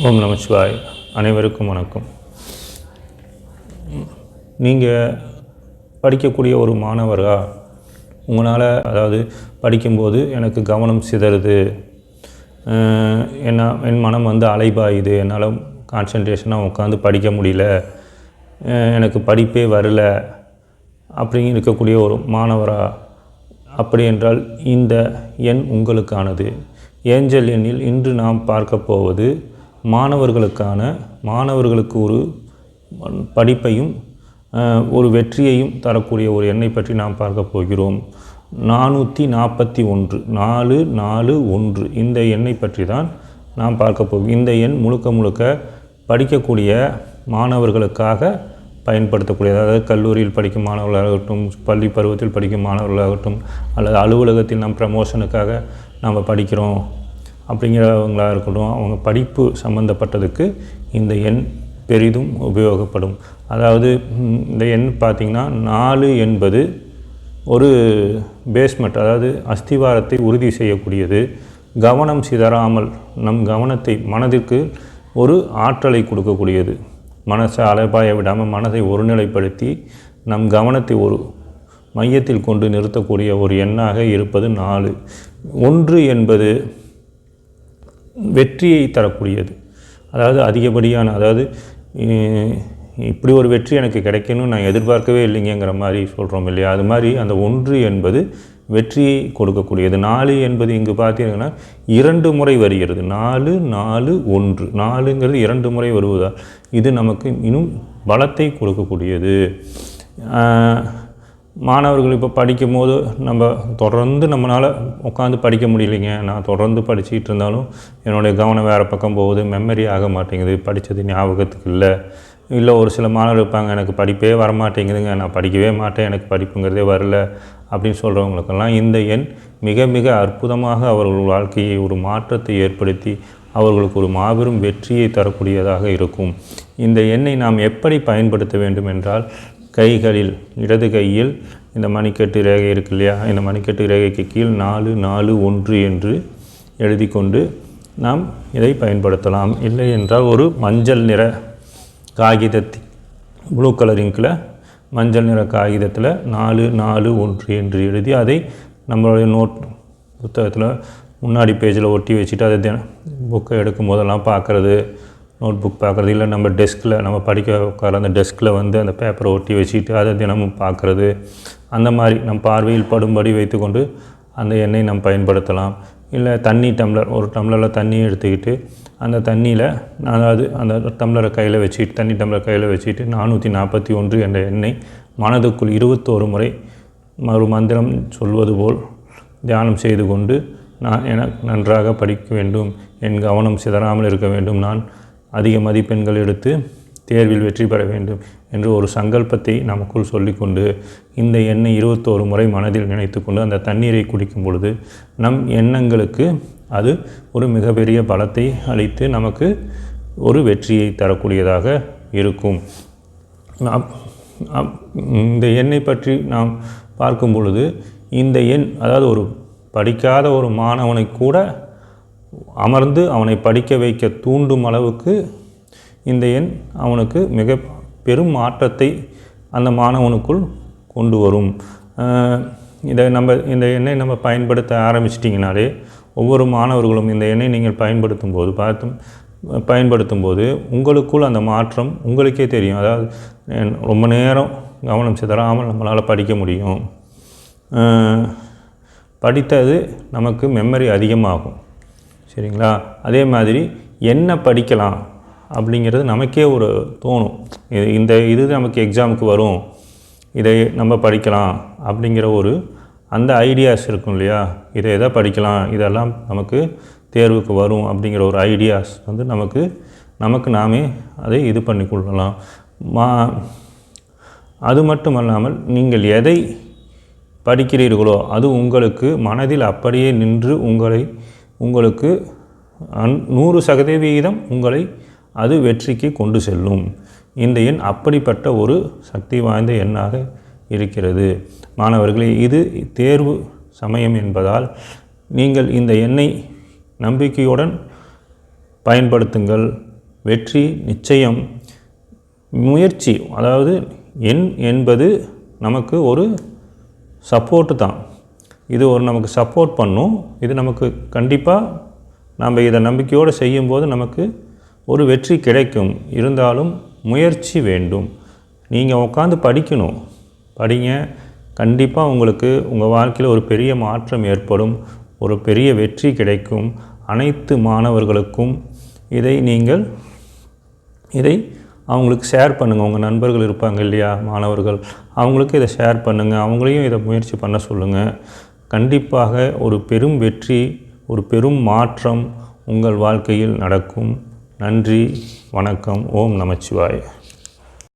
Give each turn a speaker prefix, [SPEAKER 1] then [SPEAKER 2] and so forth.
[SPEAKER 1] ஓம் நமச்சிவாய். அனைவருக்கும் வணக்கம். நீங்கள் படிக்கக்கூடிய ஒரு மாணவராக உங்களால் படிக்கும்போது எனக்கு கவனம் சிதறுது, என் மனம் அலைபாயுது, என்னால் கான்சன்ட்ரேஷனாக உட்காந்து படிக்க முடியல, எனக்கு படிப்பே வரல அப்படின்னு இருக்கக்கூடிய ஒரு மாணவராக, அப்படி என்றால் இந்த எண் உங்களுக்கானது. ஏஞ்சல் எண்ணில் இன்று நாம் பார்க்க போவது மாணவர்களுக்கு ஒரு படிப்பையும் ஒரு வெற்றியையும் தரக்கூடிய ஒரு எண்ணை பற்றி நாம் பார்க்க போகிறோம். 441 441 இந்த எண்ணை பற்றி தான் நாம் பார்க்க போகிறோம். இந்த எண் முழுக்க படிக்கக்கூடிய மாணவர்களுக்காக பயன்படுத்தக்கூடியது. அதாவது கல்லூரியில் படிக்கும் மாணவர்களாகட்டும், பள்ளி பருவத்தில் படிக்கும் மாணவர்களாகட்டும், அல்லது அலுவலகத்தில் நாம் ப்ரமோஷனுக்காக நாம் படிக்கிறோம் அப்படிங்கிறவங்களாக இருக்கட்டும், அவங்க படிப்பு சம்மந்தப்பட்டதுக்கு இந்த எண் பெரிதும் உபயோகப்படும். அதாவது இந்த எண் பார்த்திங்கன்னா 4 என்பது ஒரு பேஸ்மெண்ட், அதாவது அஸ்திவாரத்தை உறுதி செய்யக்கூடியது. கவனம் சிதறாமல் நம் கவனத்தை மனதிற்கு ஒரு ஆற்றலை கொடுக்கக்கூடியது. மனசை அலைபாய விடாமல் மனதை ஒருநிலைப்படுத்தி நம் கவனத்தை ஒரு மையத்தில் கொண்டு நிறுத்தக்கூடிய ஒரு எண்ணாக இருப்பது 4. 1 என்பது வெற்றியை தரக்கூடியது. அதாவது அதிகப்படியான, அதாவது இப்படி ஒரு வெற்றி எனக்கு கிடைக்கணும்னு நான் எதிர்பார்க்கவே இல்லைங்கிற மாதிரி சொல்கிறோம் இல்லையா, அது மாதிரி அந்த 1 என்பது வெற்றியை கொடுக்கக்கூடியது. 4 என்பது இங்கு பார்த்தீங்கன்னா 2 முறை வருகிறது. 4 4 1 4ங்கிறது 2 முறை வருவதால் இது நமக்கு இன்னும் பலத்தை கொடுக்கக்கூடியது. மாணவர்கள் இப்போ படிக்கும் போது தொடர்ந்து நம்மளால் உட்காந்து படிக்க முடியலைங்க, நான் தொடர்ந்து படிச்சுக்கிட்டு இருந்தாலும் என்னுடைய கவனம் வேறு பக்கம் போகுது, மெமரி ஆக மாட்டேங்குது, படித்தது ஞாபகத்துக்கு இல்லை ஒரு சில மாணவர்கள் இருப்பாங்க, எனக்கு படிப்பே வரமாட்டேங்குதுங்க, நான் படிக்கவே மாட்டேன், எனக்கு படிப்புங்கிறதே வரல அப்படின்னு சொல்கிறவங்களுக்கெல்லாம் இந்த எண் மிக மிக அற்புதமாக அவர்கள் வாழ்க்கையை ஒரு மாற்றத்தை ஏற்படுத்தி அவர்களுக்கு ஒரு மாபெரும் வெற்றியை தரக்கூடியதாக இருக்கும். இந்த எண்ணை நாம் எப்படி பயன்படுத்த வேண்டும் என்றால், கைகளில் இடது கையில் இந்த மணிக்கட்டு ரேகை இருக்கு இல்லையா, இந்த மணிக்கட்டு ரேகைக்கு கீழ் 4 4 1 என்று எழுதி கொண்டு நாம் இதை பயன்படுத்தலாம். இல்லை என்றால் ஒரு மஞ்சள் நிற காகிதத்தில், ப்ளூ கலர் இங்கில் மஞ்சள் நிற காகிதத்தில் 4 4 1 என்று எழுதி அதை நம்மளுடைய நோட் புத்தகத்தில் முன்னாடி பேஜில் ஒட்டி வச்சுட்டு அதை புக்கை எடுக்கும் போதெல்லாம் பார்க்குறது, நோட் புக் பார்க்குறது, இல்லை நம்ம டெஸ்கில் நம்ம படிக்க உட்கார அந்த டெஸ்கில் அந்த பேப்பரை ஒட்டி வச்சுட்டு அதை தினமும் பார்க்குறது, அந்த மாதிரி நம் பார்வையில் படும்படி வைத்துக்கொண்டு அந்த எண்ணெய் நாம் பயன்படுத்தலாம். இல்லை தண்ணி டம்ளர், ஒரு டம்ளரில் தண்ணி எடுத்துக்கிட்டு அந்த தண்ணியில் அதாவது அந்த டம்ளரை கையில் வச்சுட்டு, தண்ணி டம்ளர் கையில் வச்சுட்டு 441 என்ற எண்ணெய் மனதுக்குள் 21 முறை ஒரு மந்திரம் சொல்வது போல் தியானம் செய்து கொண்டு, நான் எனக்கு நன்றாக படிக்க வேண்டும், என் கவனம் சிதறாமல் இருக்க வேண்டும், நான் அதிக மதிப்பெண்கள் எடுத்து தேர்வில் வெற்றி பெற வேண்டும் என்று ஒரு சங்கல்பத்தை நமக்குள் சொல்லிக்கொண்டு இந்த எண்ணெய் 21 முறை மனதில் நினைத்து கொண்டு அந்த தண்ணீரை குடிக்கும் பொழுது நம் எண்ணங்களுக்கு அது ஒரு மிகப்பெரிய பலத்தை அளித்து நமக்கு ஒரு வெற்றியை தரக்கூடியதாக இருக்கும். இந்த எண்ணை பற்றி நாம் பார்க்கும் பொழுது இந்த எண், அதாவது ஒரு படிக்காத ஒரு மாணவனை கூட அமர்ந்து அவனை படிக்க வைக்க தூண்டும் அளவுக்கு இந்த எண் அவனுக்கு மிக பெரும் மாற்றத்தை அந்த மாணவனுக்குள் கொண்டு வரும். இந்த எண்ணை நம்ம பயன்படுத்த ஆரம்பிச்சிட்டிங்கனாலே ஒவ்வொரு மாணவர்களும் இந்த எண்ணை நீங்கள் பயன்படுத்தும் போது உங்களுக்குள் அந்த மாற்றம் உங்களுக்கே தெரியும். அதாவது ரொம்ப நேரம் கவனம் சிதறாமல் நம்மளால் படிக்க முடியும், படித்தது நமக்கு மெமரி அதிகமாகும், சரிங்களா. அதே மாதிரி என்ன படிக்கலாம் அப்படிங்கிறது நமக்கே ஒரு தோணும், இது நமக்கு எக்ஸாமுக்கு வரும், இதை நம்ம படிக்கலாம் அப்படிங்கிற ஒரு அந்த ஐடியாஸ் இருக்கும் இல்லையா, இதை எதை படிக்கலாம், இதெல்லாம் நமக்கு தேர்வுக்கு வரும் அப்படிங்கிற ஒரு ஐடியாஸ் நமக்கு நாமே அதை இது பண்ணி கொள்ளலாம். அது மட்டுமல்லாமல் நீங்கள் எதை படிக்கிறீர்களோ அது உங்களுக்கு மனதில் அப்படியே நின்று உங்களுக்கு 100% உங்களை அது வெற்றிக்கு கொண்டு செல்லும். இந்த எண் அப்படிப்பட்ட ஒரு சக்தி வாய்ந்த எண்ணாக இருக்கிறது. மாணவர்களே, இது தேர்வு சமயம் என்பதால் நீங்கள் இந்த எண்ணை நம்பிக்கையுடன் பயன்படுத்துங்கள். வெற்றி நிச்சயம். முயற்சி, அதாவது எண் என்பது நமக்கு ஒரு சப்போர்ட்டு தான். இது ஒரு நமக்கு சப்போர்ட் பண்ணும். இது நமக்கு கண்டிப்பாக நம்ம இதை நம்பிக்கையோடு செய்யும்போது நமக்கு ஒரு வெற்றி கிடைக்கும். இருந்தாலும் முயற்சி வேண்டும். நீங்கள் உட்காந்து படிக்கணும், படிங்க. கண்டிப்பாக உங்களுக்கு உங்கள் வாழ்க்கையில் ஒரு பெரிய மாற்றம் ஏற்படும், ஒரு பெரிய வெற்றி கிடைக்கும். அனைத்து மாணவர்களுக்கும் இதை அவங்களுக்கு ஷேர் பண்ணுங்கள். உங்கள் நண்பர்கள் இருப்பாங்க இல்லையா, மாணவர்கள், அவங்களுக்கு இதை ஷேர் பண்ணுங்கள். அவங்களையும் இதை முயற்சி பண்ண சொல்லுங்கள். கண்டிப்பாக ஒரு பெரும் வெற்றி, ஒரு பெரும் மாற்றம் உங்கள் வாழ்க்கையில் நடக்கும். நன்றி, வணக்கம். ஓம் நமச்சிவாய.